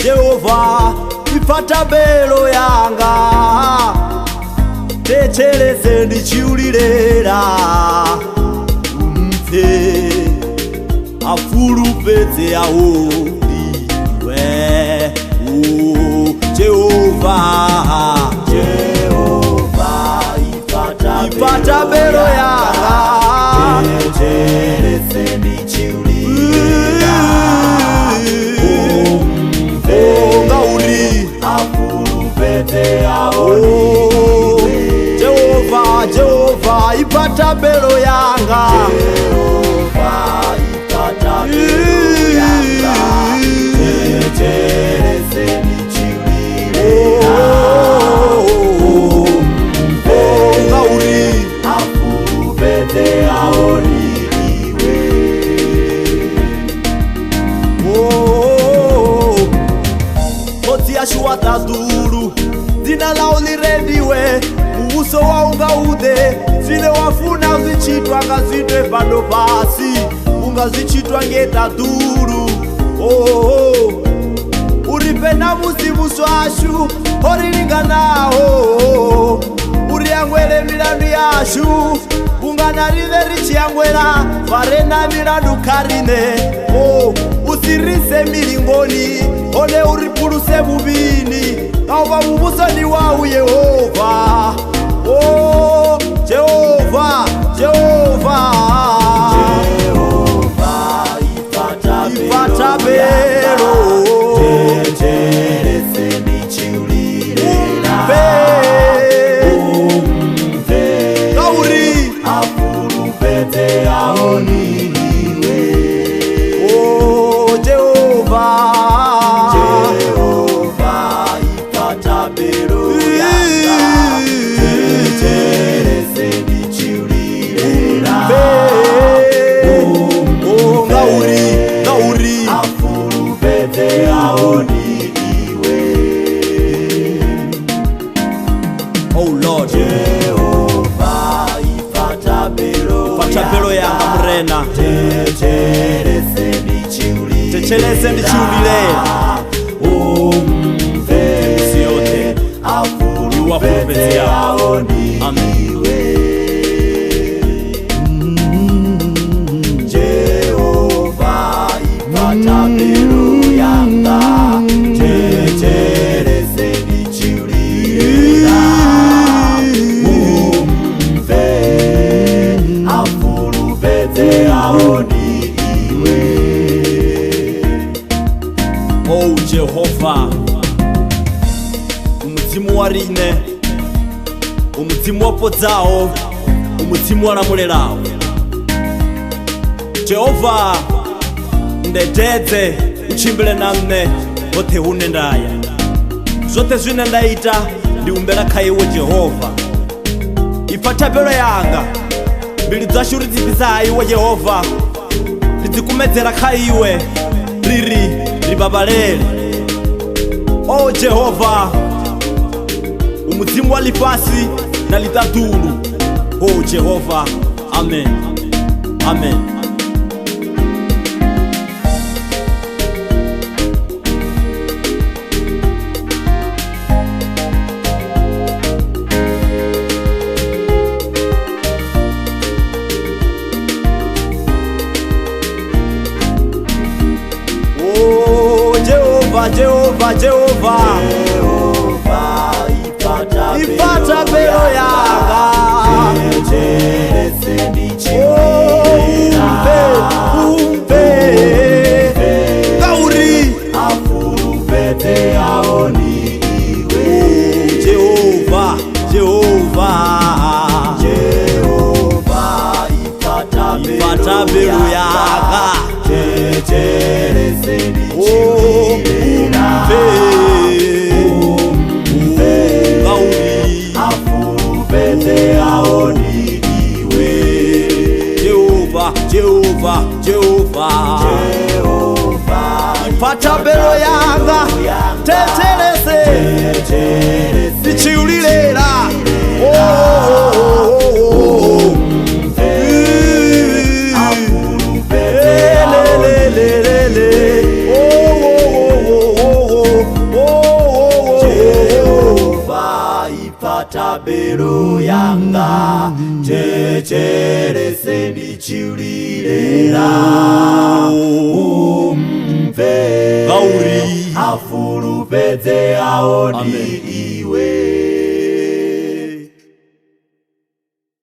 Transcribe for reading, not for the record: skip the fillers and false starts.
Jehova ipata belo yanga, techereze ndichiulilera umve afulupeze awo ndiwe. Jehova ipata belo yanga, techereze ndichiulilera Jehova ipata belo yanga, techereze ndichiulilera afulupeze awo ndiwe. Koti yashuwa taduru dzina lao lirendiwe, uso waunga ude zile wafuna uzichitwa ngazitwe pano pasi, ungazichitwa ngetaduru. Uripenda muzimu swashu orilinganaho, uriyangwele milandu yashu unganarive richiyangwela varena milandu karine. Usirise milingoni ole uripuluse bubini, kauva mubusoni wawu Yehova. Jehova ipata belo, techereze ndichiulilera kauri afulupeze awo ndiwe. Jehova ipata belo yanga, techereze ndichiulilera ngauri afulupeze awo ndiwe. Oh Lord, Jehova ipata belo yanga murena, techereze ndichiulilera techereze ndichiulilera umve yote afulupeze awo ndiwe. Jehova ipata belo yanga, techereze ndichiulilera umve afulupeze awo ndiwe. Oh Jehova, umuzimu warine, umuzimu wapodzawo, umuzimu walamulelawo. Jehova ndededze uchimbile namne vote une ndaya, zote zwine ndaita ndiumbela khaiwe Jehova. Ipata belo yanga, mbili dzashu ridzipisa iwe Jehova, ridzikumedzera khaiwe ribabalele. Oh Jehova, umuzimu wa lifasi na litadulu. Oh Jehova, amen, amen. Jehova ipata belo yanga, techereze ndichiulilera umve kauri afulupeze awo ndiwe. Jehova ipata belo yanga, techereze ndichiulilera kauri afulupeze awo ndiwe. Jehova, Jehova, ipata belo yanga tetelese nichiulilera belo yanga tetelese ndichiulilera umve gauri afulupedze aoni